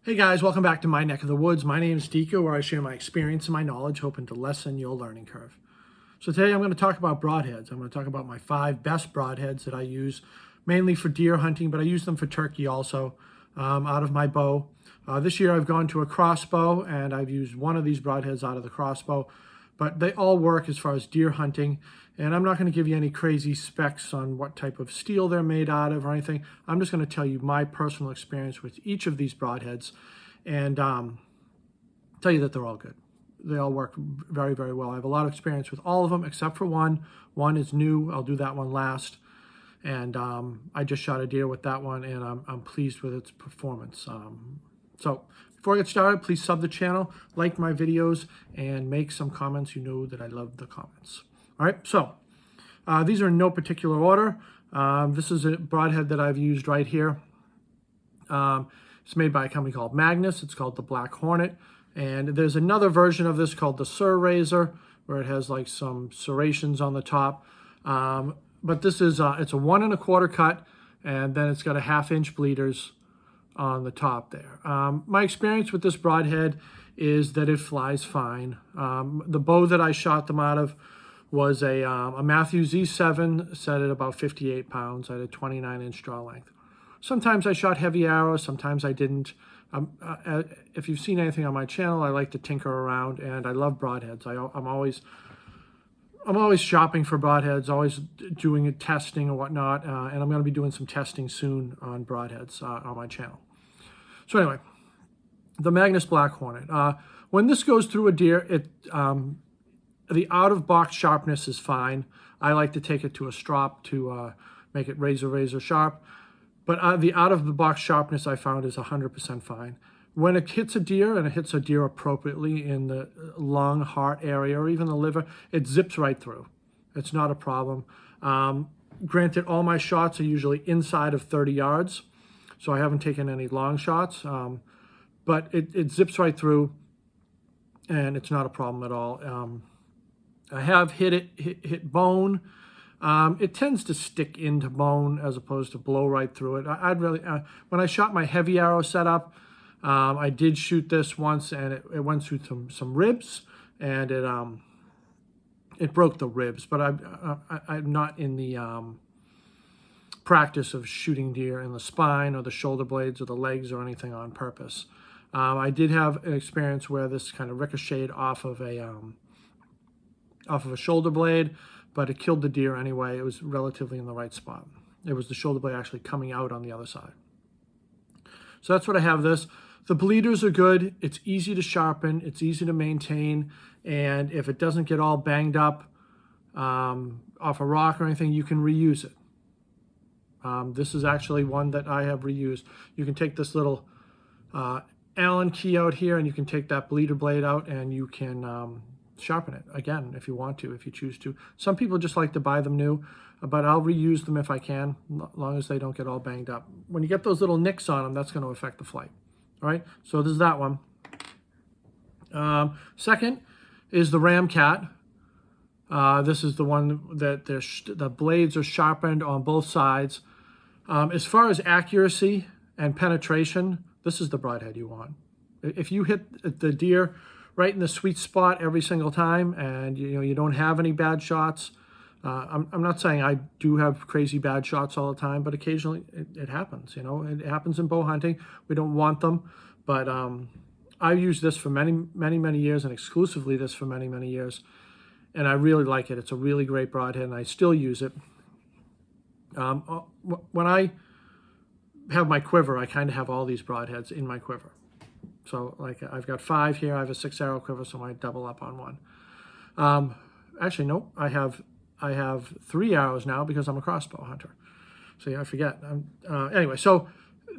Hey guys, welcome back to My Neck of the Woods. My name is Deco, where I share my experience and my knowledge, hoping to lessen your learning curve. So today I'm going to talk about broadheads. I'm going to talk about my 5 best broadheads that I use mainly for deer hunting, but I use them for turkey also out of my bow. This year I've gone to a crossbow and I've used one of these broadheads out of the crossbow, but they all work as far as deer hunting. And I'm not going to give you any crazy specs on what type of steel they're made out of or anything. I'm just going to tell you my personal experience with each of these broadheads and tell you that they're all good. They all work very, very well. I have a lot of experience with all of them except for one. One is new. I'll do that one last. And I just shot a deer with that one, and I'm pleased with its performance. So before I get started, please sub the channel, like my videos, and make some comments. You know that I love the comments. All right, so these are in no particular order. This is a broadhead that I've used right here. It's made by a company called Magnus. It's called the Black Hornet. And there's another version of this called the Sur Razor, where it has like some serrations on the top. But this is, it's a 1 1/4 cut, and then it's got a 1/2 inch bleeders on the top there. My experience with this broadhead is that it flies fine. The bow that I shot them out of was a Mathews Z7 set at about 58 pounds. I had a 29-inch draw length. Sometimes I shot heavy arrows, sometimes I didn't. If you've seen anything on my channel, I like to tinker around, and I love broadheads. I'm always shopping for broadheads, always doing testing and whatnot, and I'm going to be doing some testing soon on broadheads on my channel. So anyway, the Magnus Black Hornet. When this goes through a deer, the out-of-box sharpness is fine. I like to take it to a strop to make it razor sharp. But the out-of-the-box sharpness I found is 100% fine. When it hits a deer, and it hits a deer appropriately in the lung, heart area, or even the liver, it zips right through. It's not a problem. Granted, all my shots are usually inside of 30 yards, so I haven't taken any long shots. But it zips right through, and it's not a problem at all. I have hit bone. It tends to stick into bone as opposed to blow right through it. I'd really, when I shot my heavy arrow setup, I did shoot this once, and it went through some ribs, and it broke the ribs. But I'm not in the practice of shooting deer in the spine or the shoulder blades or the legs or anything on purpose. I did have an experience where this kind of ricocheted off of a shoulder blade, but it killed the deer anyway. It was relatively in the right spot. It was the shoulder blade actually coming out on the other side. So that's what I have this. The bleeders are good. It's easy to sharpen. It's easy to maintain. And if it doesn't get all banged up off a rock or anything, you can reuse it. This is actually one that I have reused. You can take this little Allen key out here, and you can take that bleeder blade out, and you can sharpen it again if you want to, if you choose to. Some people just like to buy them new, but I'll reuse them if I can, as long as they don't get all banged up. When you get those little nicks on them, that's going to affect the flight. All right, so this is that one. Second is the Ramcat. This is the one that the blades are sharpened on both sides. As far as accuracy and penetration, this is the broadhead you want. If you hit the deer right in the sweet spot every single time, and you don't have any bad shots. I'm not saying I do have crazy bad shots all the time, but occasionally it happens. It happens in bow hunting. We don't want them, but I've used this for many years, and exclusively this for many years, and I really like it. It's a really great broadhead, and I still use it. When I have my quiver, I kind of have all these broadheads in my quiver. So like I've got 5 here. I have a 6-arrow quiver, so I double up on one. Actually, no, I have 3 arrows now because I'm a crossbow hunter. So yeah, I forget. Anyway, so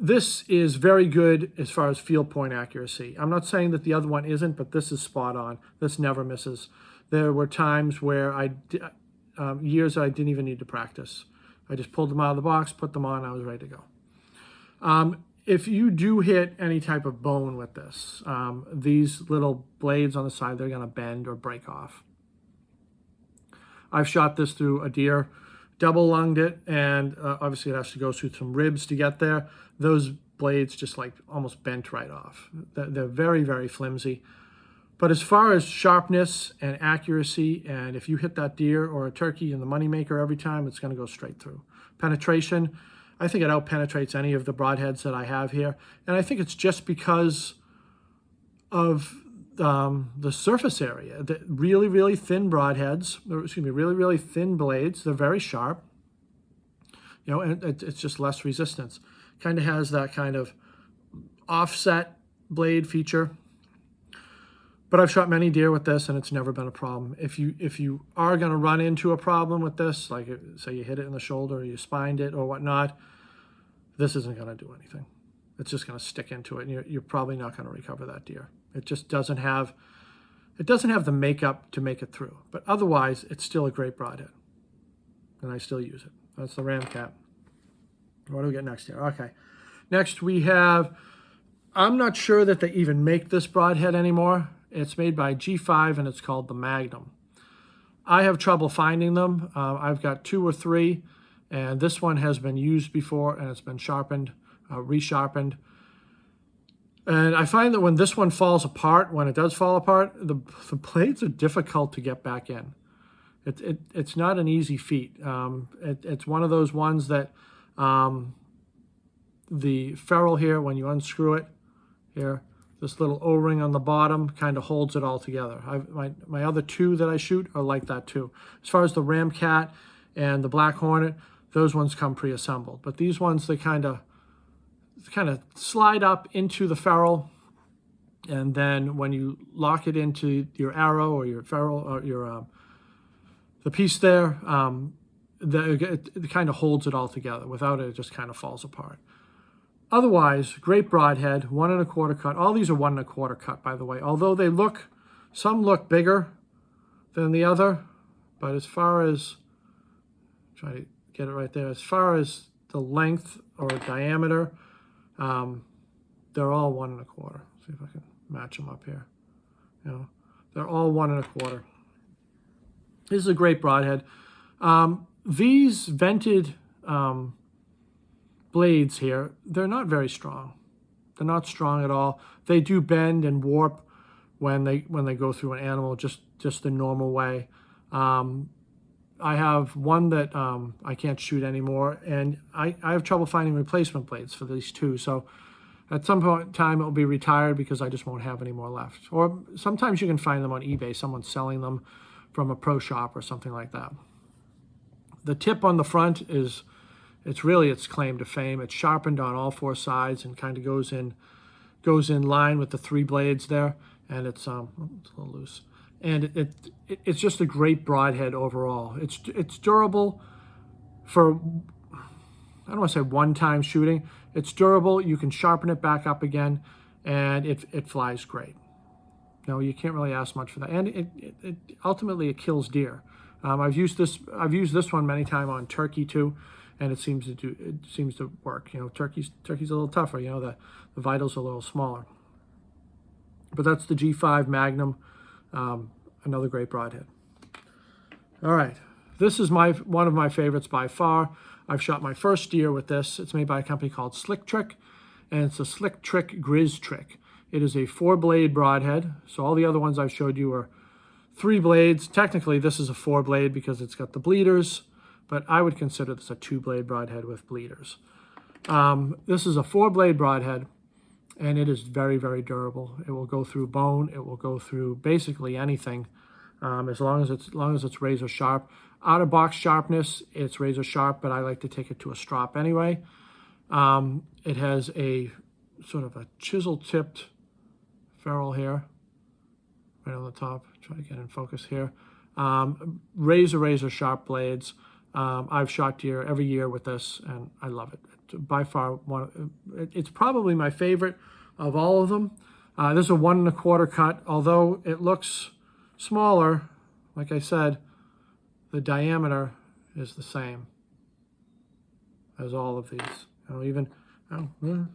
this is very good as far as field point accuracy. I'm not saying that the other one isn't, but this is spot on. This never misses. There were times where years that I didn't even need to practice. I just pulled them out of the box, put them on, I was ready to go. If you do hit any type of bone with this, these little blades on the side, they're going to bend or break off. I've shot this through a deer, double lunged it, and obviously it has to go through some ribs to get there. Those blades just like almost bent right off. They're very, very flimsy. But as far as sharpness and accuracy, and if you hit that deer or a turkey in the moneymaker every time, it's going to go straight through. Penetration, I think it out-penetrates any of the broadheads that I have here. And I think it's just because of the surface area. The really, really thin broadheads, or excuse me, really, really thin blades, they're very sharp. You know, and it's just less resistance. Kind of has that kind of offset blade feature. But I've shot many deer with this, and it's never been a problem. If you are going to run into a problem with this, like say you hit it in the shoulder or you spined it or whatnot, this isn't going to do anything. It's just going to stick into it, and you're probably not going to recover that deer. It just doesn't have the makeup to make it through. But otherwise, it's still a great broadhead, and I still use it. That's the Ramcat. What do we get next here? Okay, next we have. I'm not sure that they even make this broadhead anymore. It's made by G5 and it's called the Magnum. I have trouble finding them. I've got 2 or 3, and this one has been used before and it's been sharpened, resharpened. And I find that when this one falls apart, when it does fall apart, the blades are difficult to get back in. It's not an easy feat. It's one of those ones that the ferrule here, when you unscrew it here, this little O-ring on the bottom kind of holds it all together. My other 2 that I shoot are like that too. As far as the Ramcat and the Black Hornet, those ones come pre-assembled. But these ones, they kind of slide up into the ferrule, and then when you lock it into your arrow or your ferrule or your the piece there, it kind of holds it all together. Without it, it just kind of falls apart. Otherwise, great broadhead, 1 1/4 cut. All these are 1 1/4 cut, by the way. Although some look bigger than the other, but as far as, try to get it right there, as far as the length or diameter, they're all 1 1/4. See if I can match them up here. You know, they're all 1 1/4. This is a great broadhead. These vented blades here, they're not very strong. They're not strong at all. They do bend and warp when they go through an animal just the normal way. I have one that I can't shoot anymore, and I have trouble finding replacement blades for these 2. So at some point in time, it will be retired because I just won't have any more left. Or sometimes you can find them on eBay. Someone's selling them from a pro shop or something like that. The tip on the front is, it's really its claim to fame. It's sharpened on all 4 sides and kind of goes in line with the 3 blades there, and it's a little loose. And it's just a great broadhead overall. It's durable for, I don't want to say one-time shooting. It's durable. You can sharpen it back up again, and it flies great. No, you can't really ask much for that. And ultimately it kills deer. I've used this one many times on turkey too, and it seems to work. You know, turkey's a little tougher. You know, the vitals are a little smaller. But that's the G5 Magnum, another great broadhead. All right, this is one of my favorites by far. I've shot my first deer with this. It's made by a company called Slick Trick, and it's a Slick Trick Grizz Trick. It is a 4-blade broadhead. So all the other ones I've showed you are 3 blades. Technically, this is a 4-blade because it's got the bleeders, but I would consider this a 2-blade broadhead with bleeders. This is a 4-blade broadhead, and it is very, very durable. It will go through bone. It will go through basically anything, as long as it's razor sharp. Out of box sharpness, it's razor sharp, but I like to take it to a strop anyway. It has a sort of a chisel-tipped ferrule here, right on the top. Try to get in focus here. Razor sharp blades. I've shot deer every year with this, and I love it. It's by far it's probably my favorite of all of them. This is a 1 1/4 cut. Although it looks smaller, like I said, the diameter is the same as all of these. You know,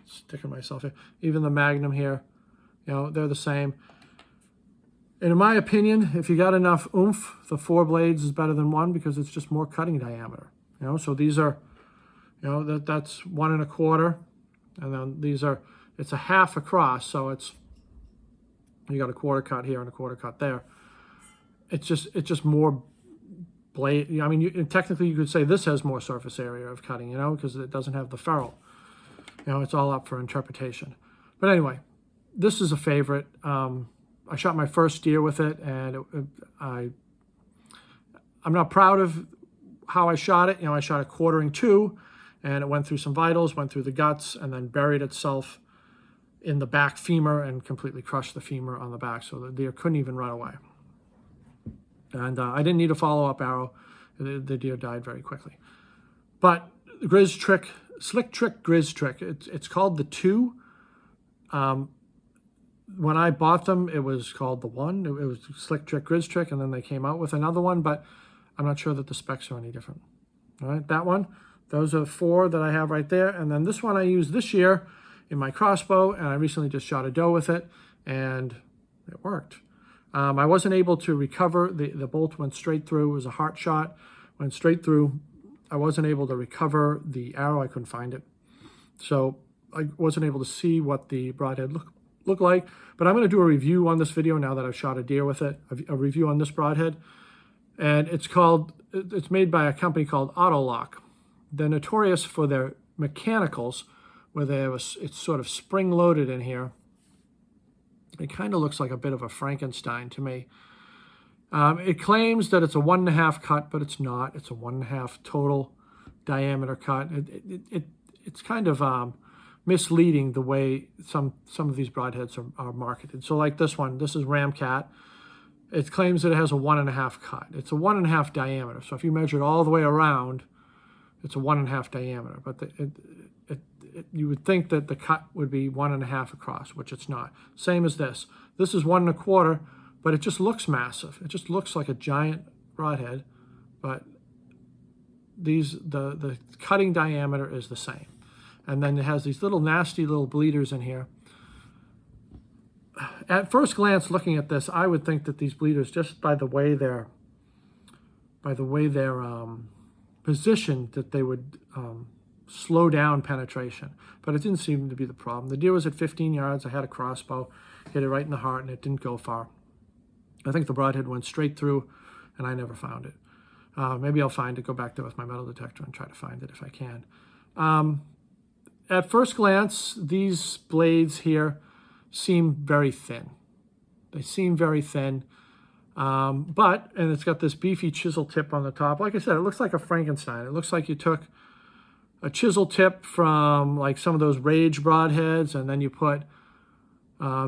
sticking myself here. Even the Magnum here, you know, they're the same. And in my opinion, if you got enough oomph, the 4 blades is better than 1 because it's just more cutting diameter. You know, so these are, you know, that's 1 1/4, And then it's a half across, so you got a quarter cut here and a quarter cut there. It's just more blade. I mean, technically you could say this has more surface area of cutting, because it doesn't have the ferrule. It's all up for interpretation. But anyway, this is a favorite. I shot my first deer with it, and I'm not proud of how I shot it. I shot it quartering 2, and it went through some vitals, went through the guts, and then buried itself in the back femur and completely crushed the femur on the back, so the deer couldn't even run away. And I didn't need a follow-up arrow. The deer died very quickly. But Grizz Trick, Slick Trick Grizz Trick, it's called the 2. When I bought them, it was called the 1. It was Slick Trick Grizz Trick, and then they came out with another one, but I'm not sure that the specs are any different. All right, that one, those are 4 that I have right there. And then this one I used this year in my crossbow, and I recently just shot a doe with it, and it worked. I wasn't able to recover. The bolt went straight through. It was a heart shot, went straight through. I wasn't able to recover the arrow. I couldn't find it. So I wasn't able to see what the broadhead looked like. But I'm going to do a review on this video now that I've shot a deer with it, a review on this broadhead. And it's made by a company called Autolock. They're notorious for their mechanicals, where it's sort of spring-loaded in here. It kind of looks like a bit of a Frankenstein to me. It claims that it's a 1.5 cut, but it's not. It's a 1.5 total diameter cut. It's kind of misleading the way some of these broadheads are marketed. So like this one, this is Ramcat. It claims that it has a 1.5 cut. It's a 1.5 diameter. So if you measure it all the way around, it's a 1.5 diameter. But you would think that the cut would be 1.5 across, which it's not. Same as this. This is 1.25, but it just looks massive. It just looks like a giant broadhead, but the cutting diameter is the same. And then it has these little nasty little bleeders in here. At first glance, looking at this, I would think that these bleeders, just by the way they're positioned, that they would slow down penetration, but it didn't seem to be the problem. The deer was at 15 yards. I had a crossbow, hit it right in the heart, and it didn't go far. I think the broadhead went straight through, and I never found it. Maybe I'll find it, go back there with my metal detector and try to find it if I can. At first glance, these blades here seem very thin. They seem very thin, and it's got this beefy chisel tip on the top. Like I said, it looks like a Frankenstein. It looks like you took a chisel tip from like some of those Rage broadheads, and then you put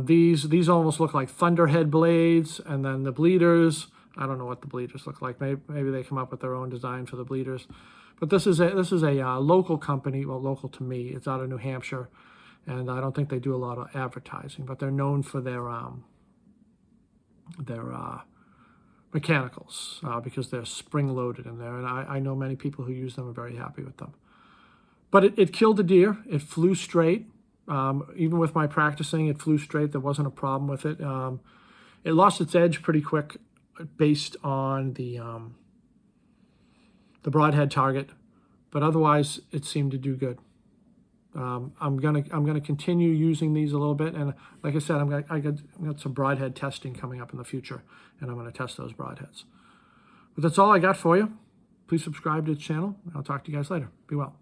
these almost look like Thunderhead blades, and then the bleeders, I don't know what the bleeders look like. Maybe they come up with their own design for the bleeders. But this is a local company, well, local to me. It's out of New Hampshire, and I don't think they do a lot of advertising, but they're known for their mechanicals because they're spring-loaded in there, and I know many people who use them are very happy with them. But it killed the deer. It flew straight. Even with my practicing, it flew straight. There wasn't a problem with it. It lost its edge pretty quick based on the broadhead target, but otherwise it seemed to do good. I'm gonna continue using these a little bit, and like I said, I got some broadhead testing coming up in the future, and I'm gonna test those broadheads. But that's all I got for you. Please subscribe to the channel, and I'll talk to you guys later. Be well.